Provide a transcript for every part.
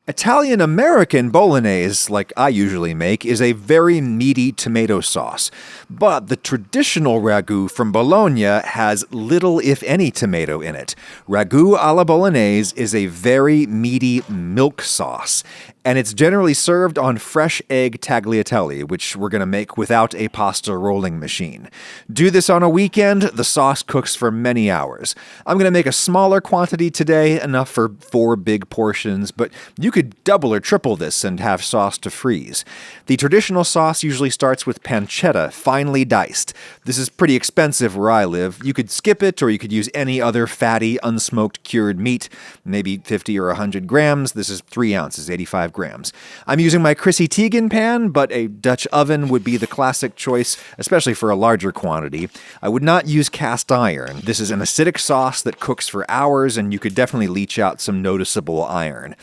Italian-American bolognese, like I usually make, is a very meaty tomato sauce. But the traditional ragù from Bologna has little, if any, tomato in it. Ragù alla bolognese is a very meaty milk sauce, and it's generally served on fresh egg tagliatelle, which we're going to make without a pasta rolling machine. Do this on a weekend, the sauce cooks for many hours. I'm going to make a smaller quantity today, enough for 4 big portions, but you could double or triple this and have sauce to freeze. The traditional sauce usually starts with pancetta, finely diced. This is pretty expensive where I live. You could skip it, or you could use any other fatty, unsmoked cured meat, maybe 50 or 100 grams. This is 3 ounces, 85 grams. I'm using my Chrissy Teigen pan, but a Dutch oven would be the classic choice, especially for a larger quantity. I would not use cast iron. This is an acidic sauce that cooks for hours, and you could definitely leach out some noticeable iron.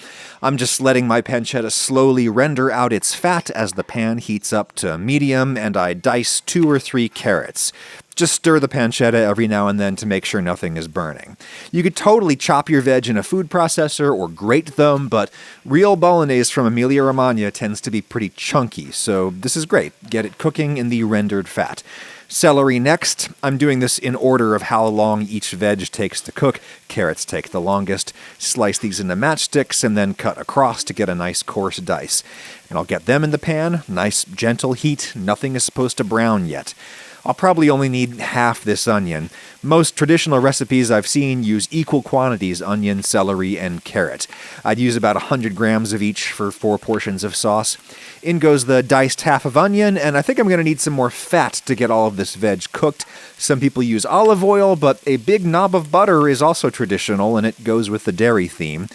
I'm just letting my pancetta slowly render out its fat as the pan heats up to medium, and I dice 2 or 3 carrots. Just stir the pancetta every now and then to make sure nothing is burning. You could totally chop your veg in a food processor or grate them, but real bolognese from Emilia-Romagna tends to be pretty chunky, so this is great. Get it cooking in the rendered fat. Celery next. I'm doing this in order of how long each veg takes to cook. Carrots take the longest. Slice these into matchsticks and then cut across to get a nice coarse dice. And I'll get them in the pan. Nice gentle heat. Nothing is supposed to brown yet. I'll probably only need half this onion. Most traditional recipes I've seen use equal quantities onion, celery, and carrot. I'd use about 100 grams of each for 4 portions of sauce. In goes the diced half of onion, and I think I'm going to need some more fat to get all of this veg cooked. Some people use olive oil, but a big knob of butter is also traditional, and it goes with the dairy theme.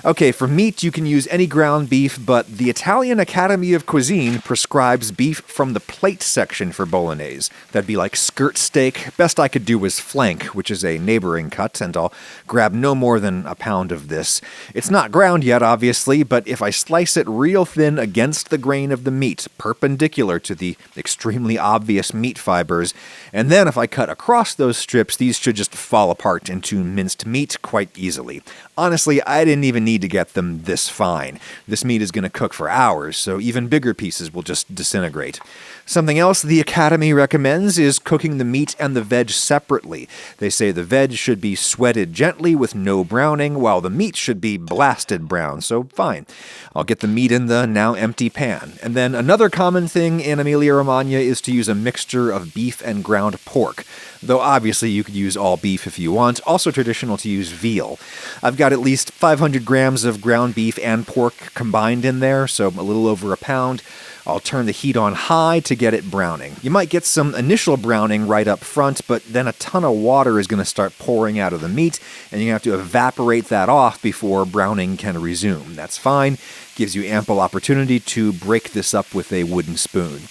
Okay, for meat, you can use any ground beef, but the Italian Academy of Cuisine prescribes beef from the plate section for bolognese. That'd be like skirt steak. Best I could do was flank, which is a neighboring cut, and I'll grab no more than a pound of this. It's not ground yet, obviously, but if I slice it real thin against the grain of the meat, perpendicular to the extremely obvious meat fibers, and then if I cut across those strips, these should just fall apart into minced meat quite easily. Honestly, I didn't even need to get them this fine. This meat is going to cook for hours, so even bigger pieces will just disintegrate. Something else the Academy recommends is cooking the meat and the veg separately. They say the veg should be sweated gently with no browning, while the meat should be blasted brown, so fine. I'll get the meat in the now empty pan. And then another common thing in Emilia-Romagna is to use a mixture of beef and ground pork. Though obviously you could use all beef if you want, also traditional to use veal. I've got at least 500 grams of ground beef and pork combined in there, so a little over a pound. I'll turn the heat on high to get it browning. You might get some initial browning right up front, but then a ton of water is going to start pouring out of the meat, and you have to evaporate that off before browning can resume. That's fine. Gives you ample opportunity to break this up with a wooden spoon.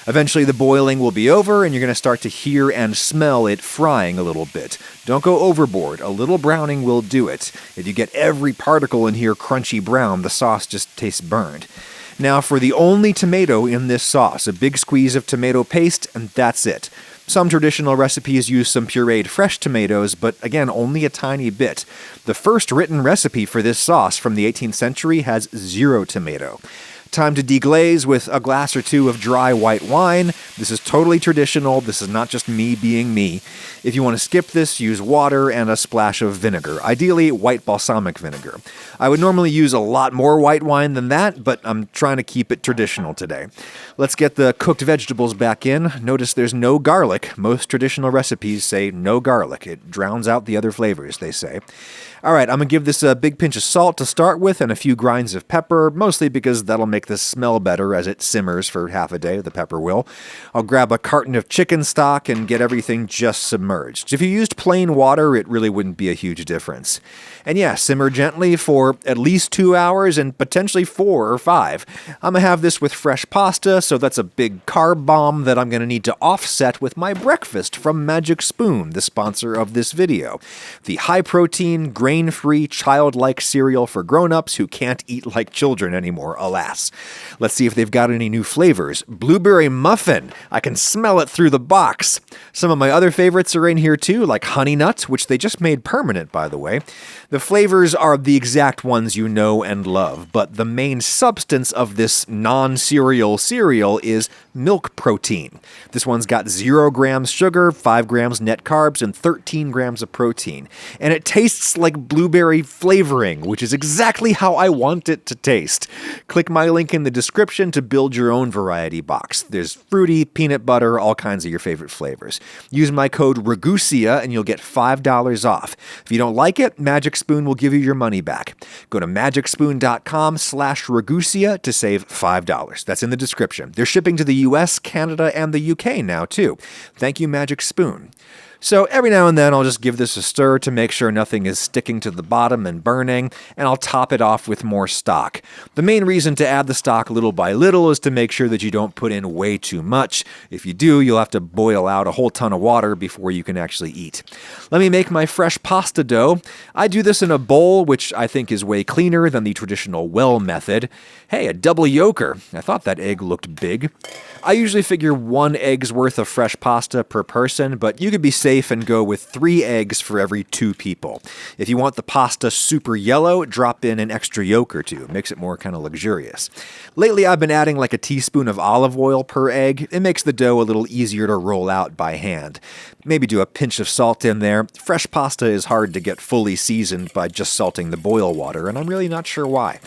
Eventually the boiling will be over, and you're going to start to hear and smell it frying a little bit. Don't go overboard. A little browning will do it. If you get every particle in here crunchy brown, the sauce just tastes burned. Now for the only tomato in this sauce, a big squeeze of tomato paste, and that's it. Some traditional recipes use some pureed fresh tomatoes, but again, only a tiny bit. The first written recipe for this sauce from the 18th century has 0 tomato. Time to deglaze with a glass or 2 of dry white wine. This is totally traditional. This is not just me being me. If you want to skip this, use water and a splash of vinegar, ideally white balsamic vinegar. I would normally use a lot more white wine than that, but I'm trying to keep it traditional today. Let's get the cooked vegetables back in. Notice there's no garlic. Most traditional recipes say no garlic. It drowns out the other flavors, they say. All right, I'm going to give this a big pinch of salt to start with and a few grinds of pepper, mostly because that'll make this smell better as it simmers for half a day, the pepper will. I'll grab a carton of chicken stock and get everything just submerged. If you used plain water, it really wouldn't be a huge difference. And yeah, simmer gently for at least 2 hours and potentially 4 or 5. I'm going to have this with fresh pasta, so that's a big carb bomb that I'm going to need to offset with my breakfast from Magic Spoon, the sponsor of this video. The high-protein, grain grain-free, childlike cereal for grown-ups who can't eat like children anymore, alas. Let's see if they've got any new flavors. Blueberry muffin. I can smell it through the box. Some of my other favorites are in here too, like honey nut, which they just made permanent, by the way. The flavors are the exact ones you know and love, but the main substance of this non-cereal cereal is milk protein. This one's got 0 grams sugar, 5 grams net carbs, and 13 grams of protein. And it tastes like blueberry flavoring, which is exactly how I want it to taste. Click my link in the description to build your own variety box. There's fruity, peanut butter, all kinds of your favorite flavors. Use my code RAGUCIA and you'll get $5 off. If you don't like it, Magic Spoon will give you your money back. Go to magicspoon.com/Ragucia to save $5. That's in the description. They're shipping to the US, Canada, and the UK now, too. Thank you, Magic Spoon. So every now and then I'll just give this a stir to make sure nothing is sticking to the bottom and burning, and I'll top it off with more stock. The main reason to add the stock little by little is to make sure that you don't put in way too much. If you do, you'll have to boil out a whole ton of water before you can actually eat. Let me make my fresh pasta dough. I do this in a bowl, which I think is way cleaner than the traditional well method. Hey, a double yolker. I thought that egg looked big. I usually figure 1 egg's worth of fresh pasta per person, but you could be safe and go with 3 eggs for every 2 people. If you want the pasta super yellow, drop in an extra yolk or 2. It makes it more kind of luxurious. Lately, I've been adding like a teaspoon of olive oil per egg. It makes the dough a little easier to roll out by hand. Maybe do a pinch of salt in there. Fresh pasta is hard to get fully seasoned by just salting the boil water, and I'm really not sure why.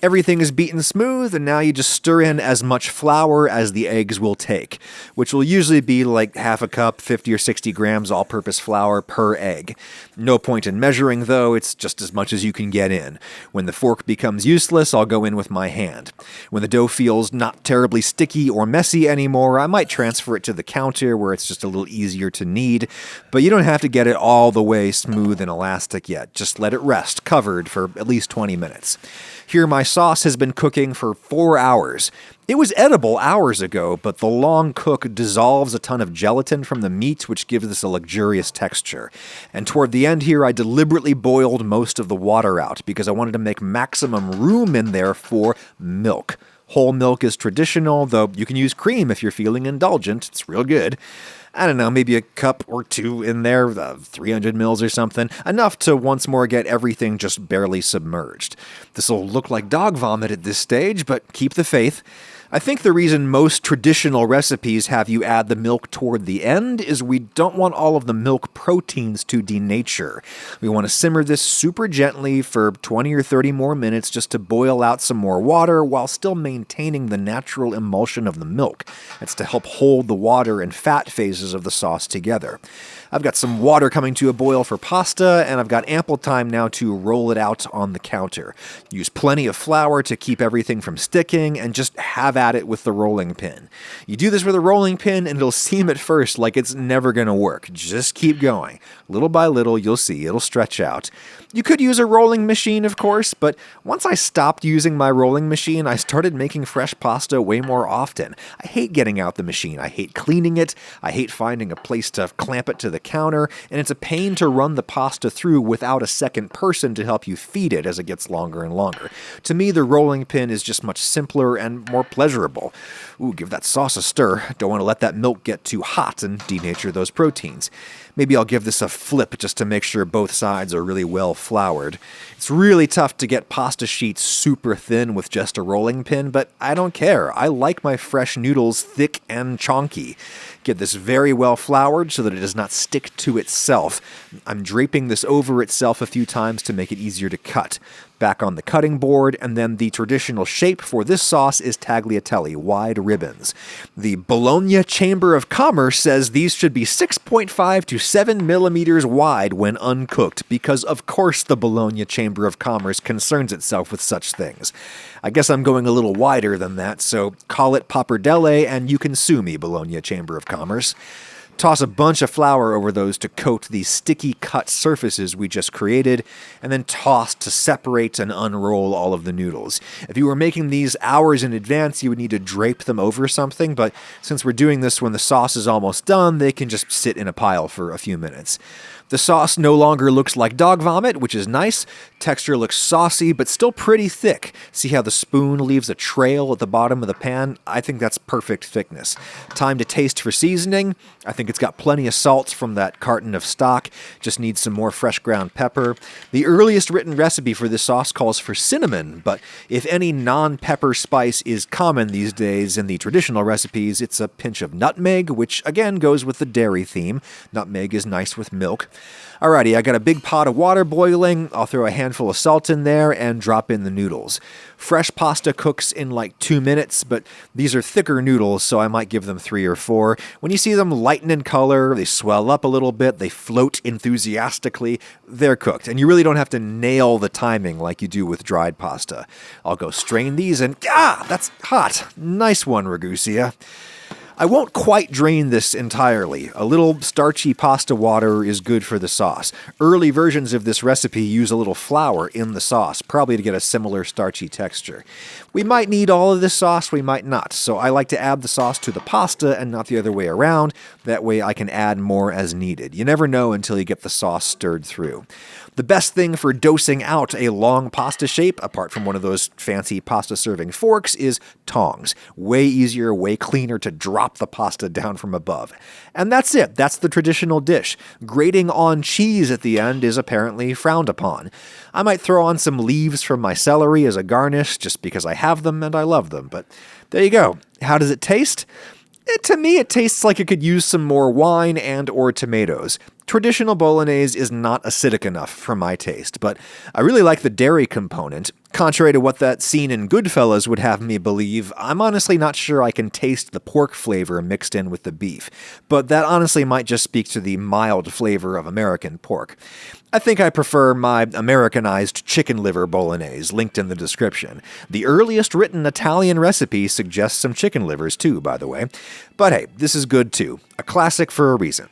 Everything is beaten smooth, and now you just stir in as much flour as the eggs will take, which will usually be like half a cup, 50 or 60 grams all-purpose flour per egg. No point in measuring, though. It's just as much as you can get in. When the fork becomes useless, I'll go in with my hand. When the dough feels not terribly sticky or messy anymore, I might transfer it to the counter where it's just a little easier to knead, but you don't have to get it all the way smooth and elastic yet. Just let it rest, covered, for at least 20 minutes. Here, my sauce has been cooking for 4 hours. It was edible hours ago, but the long cook dissolves a ton of gelatin from the meat, which gives this a luxurious texture. And toward the end here, I deliberately boiled most of the water out because I wanted to make maximum room in there for milk. Whole milk is traditional, though you can use cream if you're feeling indulgent. It's real good. I don't know, maybe a cup or 2 in there, 300 mils or something, enough to once more get everything just barely submerged. This'll look like dog vomit at this stage, but keep the faith. I think the reason most traditional recipes have you add the milk toward the end is we don't want all of the milk proteins to denature. We want to simmer this super gently for 20 or 30 more minutes just to boil out some more water while still maintaining the natural emulsion of the milk. That's to help hold the water and fat phases of the sauce together. I've got some water coming to a boil for pasta, and I've got ample time now to roll it out on the counter. Use plenty of flour to keep everything from sticking, and just have at it with the rolling pin. You do this with a rolling pin, and it'll seem at first like it's never going to work. Just keep going. Little by little, you'll see it'll stretch out. You could use a rolling machine, of course, but once I stopped using my rolling machine, I started making fresh pasta way more often. I hate getting out the machine. I hate cleaning it. I hate finding a place to clamp it to the counter, and it's a pain to run the pasta through without a second person to help you feed it as it gets longer and longer. To me, the rolling pin is just much simpler and more pleasurable. Ooh, give that sauce a stir. Don't want to let that milk get too hot and denature those proteins. Maybe I'll give this a flip just to make sure both sides are really well floured. It's really tough to get pasta sheets super thin with just a rolling pin, but I don't care. I like my fresh noodles thick and chonky. Get this very well floured so that it does not stick to itself. I'm draping this over itself a few times to make it easier to cut. Back on the cutting board, and then the traditional shape for this sauce is tagliatelle, wide ribbons. The Bologna Chamber of Commerce says these should be 6.5 to 7 millimeters wide when uncooked, because of course the Bologna Chamber of Commerce concerns itself with such things. I guess I'm going a little wider than that, so call it pappardelle and you can sue me, Bologna Chamber of Commerce. Toss a bunch of flour over those to coat the sticky cut surfaces we just created, and then toss to separate and unroll all of the noodles. If you were making these hours in advance, you would need to drape them over something, but since we're doing this when the sauce is almost done, they can just sit in a pile for a few minutes. The sauce no longer looks like dog vomit, which is nice. Texture looks saucy, but still pretty thick. See how the spoon leaves a trail at the bottom of the pan? I think that's perfect thickness. Time to taste for seasoning. I think it's got plenty of salt from that carton of stock. Just needs some more fresh ground pepper. The earliest written recipe for this sauce calls for cinnamon, but if any non-pepper spice is common these days in the traditional recipes, it's a pinch of nutmeg, which again goes with the dairy theme. Nutmeg is nice with milk. Alrighty, I got a big pot of water boiling. I'll throw a handful of salt in there and drop in the noodles. Fresh pasta cooks in like 2 minutes, but these are thicker noodles, so I might give them 3 or 4. When you see them lighten in color, they swell up a little bit, they float enthusiastically, they're cooked. And you really don't have to nail the timing like you do with dried pasta. I'll go strain these and, that's hot. Nice one, Ragusia. I won't quite drain this entirely. A little starchy pasta water is good for the sauce. Early versions of this recipe use a little flour in the sauce, probably to get a similar starchy texture. We might need all of this sauce, we might not, so I like to add the sauce to the pasta and not the other way around. That way I can add more as needed. You never know until you get the sauce stirred through. The best thing for dosing out a long pasta shape, apart from one of those fancy pasta serving forks, is tongs. Way easier, way cleaner to drop the pasta down from above. And that's it. That's the traditional dish. Grating on cheese at the end is apparently frowned upon. I might throw on some leaves from my celery as a garnish, just because I have them and I love them. But there you go. How does it taste? To me, it tastes like it could use some more wine and or tomatoes. Traditional bolognese is not acidic enough for my taste, but I really like the dairy component. Contrary to what that scene in Goodfellas would have me believe, I'm honestly not sure I can taste the pork flavor mixed in with the beef, but that honestly might just speak to the mild flavor of American pork. I think I prefer my Americanized chicken liver bolognese, linked in the description. The earliest written Italian recipe suggests some chicken livers too, by the way. But hey, this is good too. A classic for a reason.